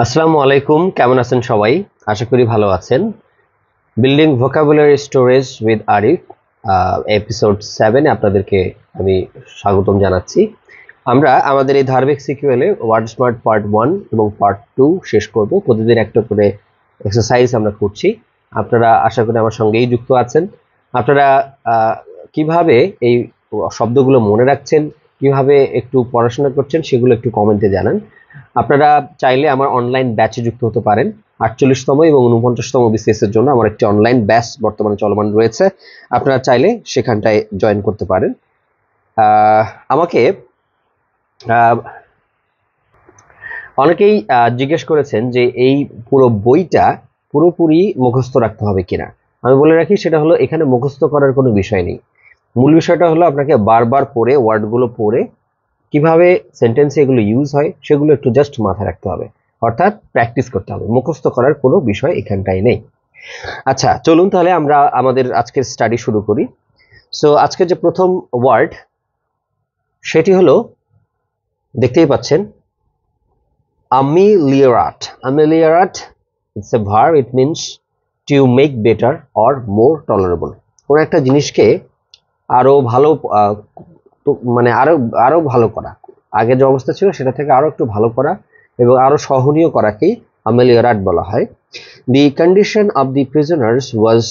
আসসালামু আলাইকুম, কেমন আছেন সবাই? আশা করি ভালো আছেন। Building vocabulary storage with Arif episode 7 এ আপনাদেরকে আমি স্বাগতম জানাচ্ছি। আমরা আমাদের এই ধারাবাহিক সিকিউএলে ওয়ার্ড স্মার্ট পার্ট 1 এবং পার্ট 2 শেষ করব। প্রতিদিন একটা করে এক্সারসাইজ আমরা করছি। আপনারা আশা করি আমার সঙ্গেই যুক্ত আছেন। আপনারা কিভাবে এই শব্দগুলো মনে রাখছেন, কিভাবে একটু পড়াশোনা করছেন সেগুলো একটু কমেন্টে জানান। আপনারা চাইলে আমার অনলাইন ব্যাচে যুক্ত হতে পারেন। 48তম এবং 49তম বিসিএস এর জন্য আমার একটি অনলাইন ব্যাচ বর্তমানে চলমান রয়েছে। আপনারা চাইলে সেখানটায় জয়েন করতে পারেন। আমাকে অনেকেই জিজ্ঞেস করেছেন যে এই পুরো বইটা পুরোপুরি মুখস্থ রাখতে হবে কিনা। আমি বলে রাখি, সেটা হলো এখানে মুখস্থ করার কোনো বিষয় নেই। মূল বিষয়টা হলো আপনাকে বারবার পড়ে ওয়ার্ডগুলো পড়ে কিভাবে সেন্টেন্সে এগুলো ইউজ হয় সেগুলো একটু জাস্ট মাথায় রাখতে হবে, অর্থাৎ প্র্যাকটিস করতে হবে। মুখস্থ করার কোনো বিষয় এখানটায় নেই। আচ্ছা, চলুন তাহলে আমরা আমাদের আজকের স্টাডি শুরু করি। সো আজকে যে প্রথম ওয়ার্ড সেটি হলো, দেখতেই পাচ্ছেন, ameliorat. Ameliorat, it's a verb. It means to make better or more tolerable. কোন একটা জিনিসকে আরো ভালো মানে আরো ভালো করা, আগে যে অবস্থা ছিল সেটা থেকে আরো একটু ভালো করা এবং আরো সহনীয় করাকেই ameliorat বলা হয়। The condition of the prisoners was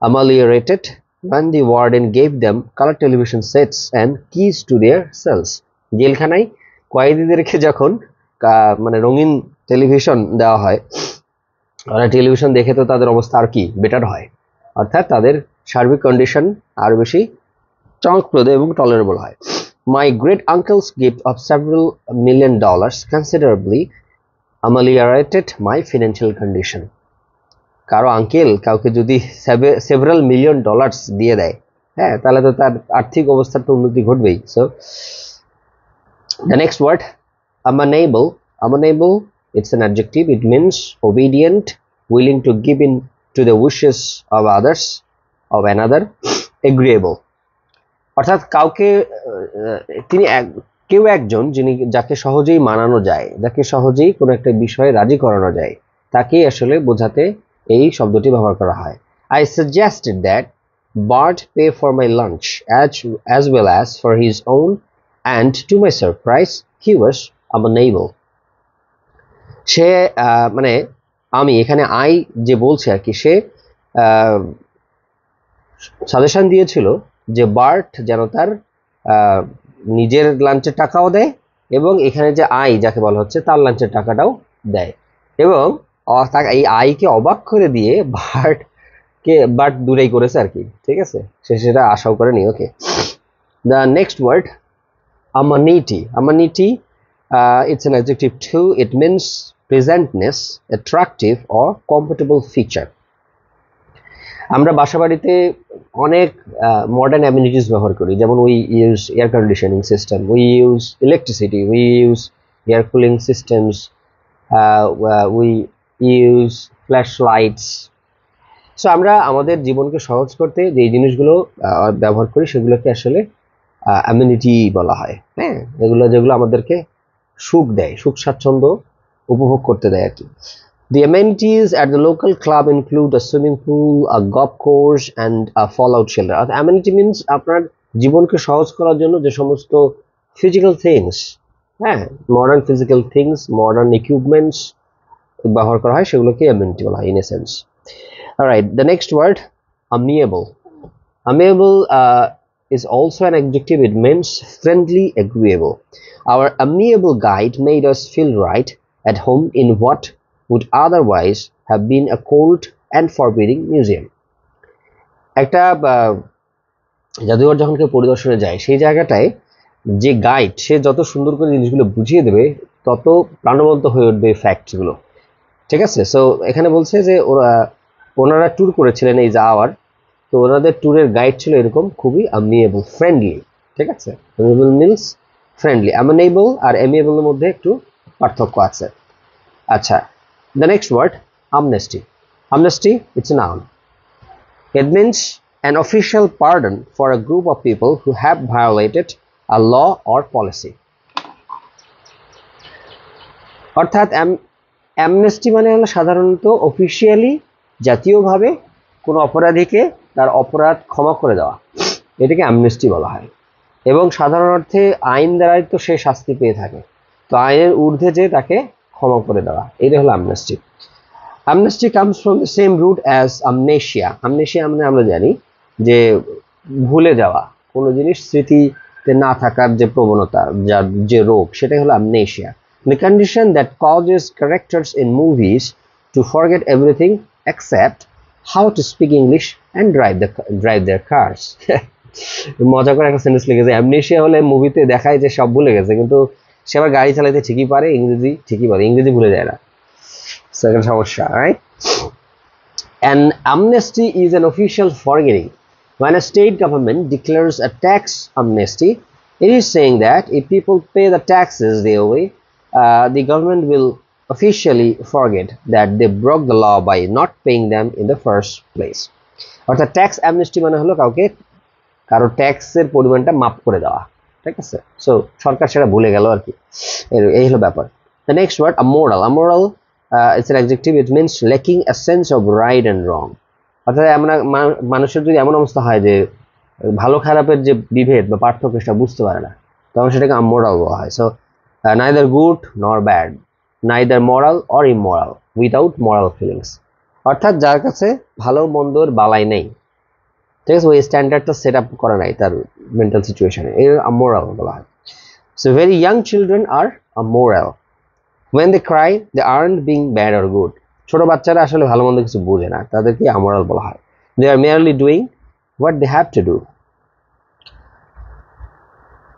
ameliorated when the warden gave them color television sets and keys to their cells. জেলখানায় কয়েদিদেরকে যখন মানে রঙিন টেলিভিশন দেওয়া হয়, ওরা টেলিভিশন দেখে তো তাদের অবস্থা আর কি বেটার হয়, অর্থাৎ তাদের সার্বিক কন্ডিশন আরো বেশি চমকপ্রদ এবং টলারেবল হয়। My great uncle's gift of several million dollars considerably ameliorated my financial condition. কারো আঙ্কেল কাউকে যদি সেভারাল মিলিয়ন ডলার্স দিয়ে দেয়, হ্যাঁ, তাহলে তো তার আর্থিক অবস্থার তো উন্নতি ঘটবেই। So the next word, amenable. Amenable, it's an adjective. It means obedient, willing to give in to the wishes of others, of another, agreeable. অর্থাৎ কাউকে তিনি কেউ একজন যিনি যাকে সহজেই মানানো যায়, যাকে সহজেই কোনো একটা বিষয়ে রাজি করানো যায়, তাকেই আসলে বোঝাতে এই শব্দটি ব্যবহার করা হয়। I suggested that Bart pay for my lunch as well as for his own, and to my surprise he was amenable. সে মানে আমি এখানে আই যে বলছে আর কি, সে সাজেশন দিয়েছিল যে বার্ট যেন তার নিজের লাঞ্চের টাকাও দেয় এবং এখানে যে আই যাকে বলা হচ্ছে তার লাঞ্চের টাকাটাও দেয়, এবং এই আইকে অবাক করে দিয়ে বার্ট দূরেই করেছে আর কি। ঠিক আছে, সে সেটা আশাও করেনি। Okay, the next word, amenity. Amenity, it's an adjective too. It means pleasantness, attractive or compatible feature. আমরা বাসাবাড়িতে অনেক মডার্ন অ্যামিনিটিস ব্যবহার করি, যেমন we use air conditioning system, we use electricity, we use air cooling systems, we use flash lights. So আমরা আমাদের জীবনকে সহজ করতে যে জিনিসগুলো ব্যবহার করি সেগুলোকে আসলে অ্যামিনিটি বলা হয়। হ্যাঁ, এগুলো যেগুলো আমাদেরকে সুখ দেয়, সুখ স্বাচ্ছন্দ্য উপভোগ করতে দেয় আর কি। The amenities at the local club include a swimming pool, a golf course and a fallout shelter. Amenity means আপনার জীবনকে সহজ করার জন্য যে সমস্ত ফিজিক্যাল থিংস, হ্যাঁ, modern physical things, modern equipments ব্যবহার করা হয় সেগুলোকে অ্যামিনিটি বলা হয় in a sense. Alright, the next word, amiable. Amiable is also an adjective. It means friendly, agreeable. Our amiable guide made us feel right at home in what would otherwise have been a cold and forbidding museum. একটা জাদুঘর যখন কেউ পরিদর্শনে যায়, সেই জায়গাটায় যে guide সে যত সুন্দর করে জিনিসগুলো বুঝিয়ে দেবে তত প্রাণবন্ত হয়ে উঠবে ফ্যাক্টসগুলো। ঠিক আছে, সো এখানে বলছে যে ওনারা ট্যুর করেছিলেন এই যাওয়ার, তো ওনাদের ট্যুরের গাইড ছিল এরকম খুবই অ্যামিয়েবল, ফ্রেন্ডলি। ঠিক আছে, অ্যামিয়েবল মিন্স ফ্রেন্ডলি। অ্যামিয়েবল আর অ্যামিয়েবলের মধ্যে একটু পার্থক্য আছে। আচ্ছা, the next word, amnesty. Amnesty, it's a noun. It means an official pardon for a group of people who have violated a law or policy. অর্থাৎ অ্যামনেস্টি মানে হলো সাধারণত অফিসিয়ালি জাতীয়ভাবে কোনো অপরাধীকে তার অপরাধ ক্ষমা করে দেওয়া, এটাকে অ্যামনেস্টি বলা হয়। এবং সাধারণ অর্থে আইন দ্বারাই তো সে শাস্তি পেয়ে থাকে, তো আইনের ঊর্ধ্বে যে তাকে ক্ষমা করে দেওয়া, এটা হলো amnesty. Amnesty comes from the same root as amnesia. Amnesia মানে আমরা জানি যে ভুলে যাওয়া, কোনো জিনিস স্মৃতিতে না থাকার যে প্রবণতা, যার যে রোগ, সেটাই হলো আমনেশিয়া। The condition that causes characters in movies to forget everything except how to speak English and drive their cars. মজা করে একটা সেন্টেন্স লিখেছে, অ্যামনেশিয়া হলে মুভিতে দেখায় যে সব ভুলে গেছে, কিন্তু সে আবার গাড়ি চালাতে ঠিকই পারে, ইংরেজি ঠিকই পারে, ইংরেজি ভুলে যায় না। সেকেন্ড সমস্যা, right? An amnesty is an official forgetting. When a state government declares a tax amnesty, it is saying that if people pay the taxes they owe, the government will officially forget that they broke the law by not paying them in the first place. অর্থাৎ tax amnesty মানে হলো কাউকে কারো ট্যাক্সের পরিমাণটা মাফ করে দেওয়া, ঠিক আছে? সো সরকার সেটা ভুলে গেল আর কি, এই হলো ব্যাপার। The next word, amoral. Amoral it's an adjective. It means lacking a sense of right and wrong. অর্থাৎ আমরা মানুষের যদি এমন অবস্থা হয় যে ভালো খারাপের যে বিভেদ বা পার্থক্য সেটা বুঝতে পারে না, তখন সেটাকে amoral বলা হয়। So neither good nor bad, neither moral or immoral, without moral feelings. অর্থাৎ যার কাছে ভালো মন্দর বালাই নেই, ঠিক আছে, ওই স্ট্যান্ডার্ডটা সেট আপ করা নাই তার মেন্টাল সিচুয়েশনে, এর amoral বলা হয়। So very young children are amoral. When they cry, they aren't being bad or good. ছোট বাচ্চারা আসলে ভালো মন্দ কিছু বোঝে না, তাদেরকে amoral বলা হয়। They are merely doing what they have to do.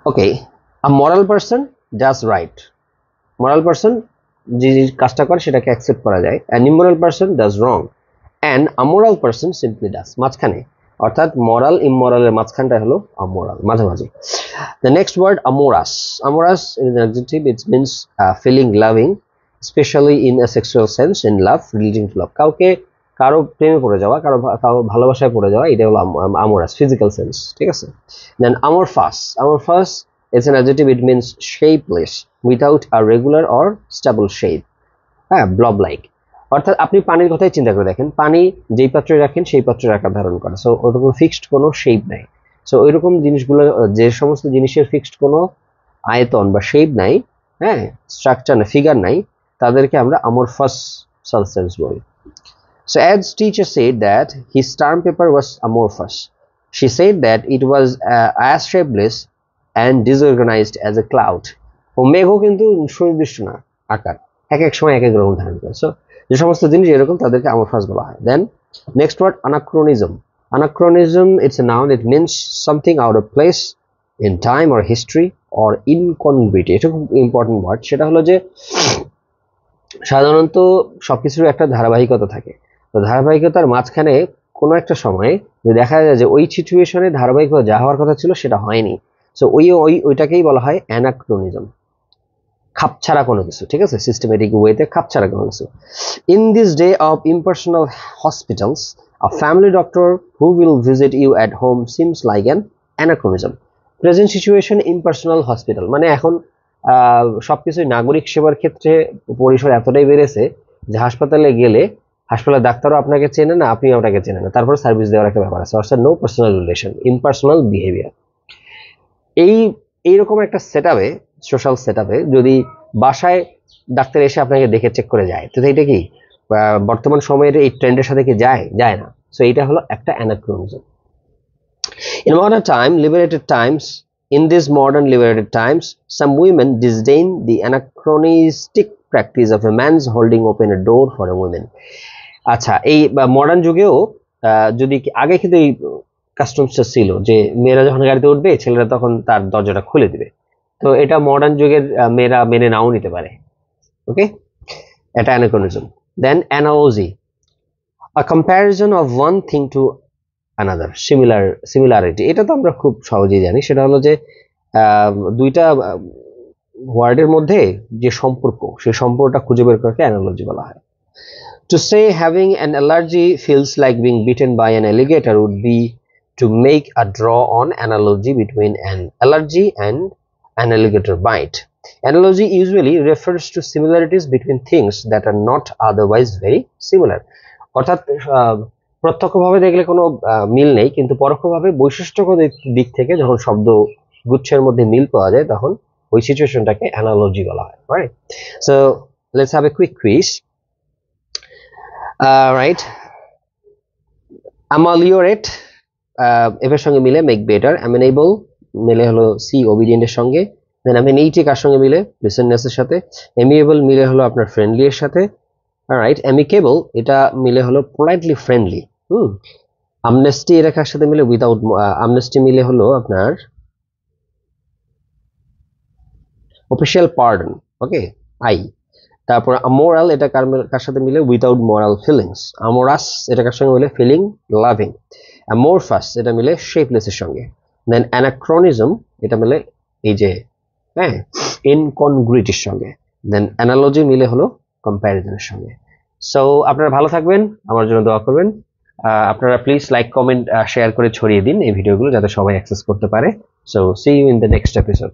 Okay, a moral person does right. Moral person যে কাজটা করে সেটাকে অ্যাকসেপ্ট করা যায়। An immoral person does wrong. An amoral person simply does. মাঝখানে, অর্থাৎ moral immoralের মাঝখানটা হলো amoral, মাঝামাঝি। The next word, amorous. Amorous is an adjective. It means feeling loving, especially in a sexual sense, in love, relating to love. কাউকে কারো প্রেমে পড়ে যাওয়া, কারো ভালোবাসায় পড়ে যাওয়া, এটা হলো amorous, physical sense, ঠিক আছে? Then amorphous. Amorphous is an adjective. It means shapeless, without a regular or stable shape. হ্যাঁ, blob like. অর্থাৎ আপনি পানির কথাই চিন্তা করে দেখেন, পানি যেই পাত্রে রাখেন সেই পাত্রের আকার ধারণ করে, সো ওরকম ফিক্সড কোনো শেপ নাই। সো ওইরকম জিনিসগুলো, যে সমস্ত জিনিসের ফিক্সড কোনো আয়তন বা শেপ নাই, হ্যাঁ, স্ট্রাকচার না, ফিগার নাই, তাদেরকে আমরা amorphous substance বলি। So as teacher said that his term paper was amorphous, she said that it was as shapeless and disorganized as a cloud. ও মেঘও কিন্তু সুনির্দিষ্ট না আকার, এক এক সময় এক এক রকম ধারণ করে। সো যে সমস্ত জিনিস এরকম তাদেরকে amorphous বলা হয়। Then next word, anachronism. Anachronism, it's a noun. It means something out of place in time or history or incongruity. এটা খুব ইম্পর্টেন্ট ওয়ার্ড। সেটা হলো যে সাধারণত সবকিছুর একটা ধারাবাহিকতা থাকে, তো ধারাবাহিকতার মাঝখানে কোনো একটা সময়ে দেখা যায় যে ওই সিচুয়েশনে ধারাবাহিকতা যা হওয়ার কথা ছিল সেটা হয়নি, সো ওইটাকেই বলা হয় অ্যানাক্রোনিজম, খাপছাড়া কোনো কিছু, ঠিক আছে, সিস্টেমেটিক ওয়েতে খাপছাড়া কোনো কিছু। In this day of impersonal hospitals, a family doctor who will visit you at home seems like an anachronism. Present situation, impersonal hospital, মানে এখন সবকিছুই নাগরিক সেবার ক্ষেত্রে পরিসর এতটাই বেড়েছে যে হাসপাতালে গেলে হাসপাতালের ডাক্তারও আপনাকে চেনে না, আপনি আপনাকে চেনে না, তারপর সার্ভিস দেওয়ার একটা ব্যাপার আছে, অর্থাৎ no personal relation, impersonal behaviour. এইরকম একটা সেটআপে, সোশ্যাল সেটআপে যদি বাসায় ডাক্তার এসে আপনাকে দেখে চেক করে যায়, তো এটা কি বর্তমান সময়ের এই ট্রেন্ডের সাথে কি যায় না? সো এটা হলো একটা অ্যানাক্রোনিজম। In these modern liberated times, some women disdain the anachronistic practice of a man's holding open a door for a woman. আচ্ছা, এই মডার্ন যুগেও যদি আগে কিন্তু এই কাস্টমসটা ছিল যে মেয়েরা যখন গাড়িতে উঠবে ছেলেরা তখন তার দরজাটা খুলে দিবে, তো এটা মডার্ন যুগের মেয়েরা মেনে নাও নিতে পারে। ওকে, এটা অ্যানাক্রোনিজম। দেন analogy, a comparison of one thing to another, similarity, এটা তো আমরা খুব সহজেই জানি, সেটা হলো যে দুইটা ওয়ার্ডের মধ্যে যে সম্পর্ক, সেই সম্পর্কটা খুঁজে বের করাকে অ্যানালজি বলা হয়। To say having an allergy feels like being bitten by an alligator would be to make a draw on analogy between an allergy and an alligator bite. Analogy usually refers to similarities between things that are not otherwise very similar. অর্থাৎ প্রত্যক্ষভাবে দেখলে কোনো মিল নেই, কিন্তু পরোক্ষভাবে বৈশিষ্ট্যগত দিক থেকে যখন শব্দ গুচ্ছের মধ্যে মিল পাওয়া যায় তখন ওই সিচুয়েশনটাকে অ্যানালজি বলা হয়, right? So let's have a quick quiz, right? Ameliorate এর সঙ্গে মিলে মেক বেটার, অ্যামেনেবল মিলে হলো সি ওবিডিয়েন্ট এর সঙ্গে, দেন অ্যামেনিটি কার সঙ্গে মিলে লিসেননেস এর সাথে, এমিয়েবল মিলে হলো আপনার ফ্রেন্ডলি এর সাথে, রাইট? অ্যামিকেবল এটা মিলে হলো পোলাইটলি ফ্রেন্ডলি। আমনেস্টি এর কার সাথে মিলে উইদাউট, আমনেস্টি মিলে হলো আপনার অফিশিয়াল পার্ডন, ওকে, আই। তারপর আমোরাল এটা কার সাথে মিলে উইদাউট মোরাল ফিলিংস, আমোরাস এটা কার সঙ্গে মিলে ফিলিং লাভিং, অ্যামোরফাস এটা মিলে শেপলেস এর সঙ্গে, দেন অ্যানাক্রনিজম এটা মিলে এই যে হ্যাঁ ইনকনগ্রুইটির সঙ্গে, দেন অ্যানালজি মিলে হলো কম্প্যারিজনের সঙ্গে। সো আপনারা ভালো থাকবেন, আমার জন্য দোয়া করবেন। আপনারা প্লিজ লাইক, কমেন্ট, শেয়ার করে ছড়িয়ে দিন এই ভিডিওগুলো যাতে সবাই অ্যাক্সেস করতে পারে। So see you in the next episode.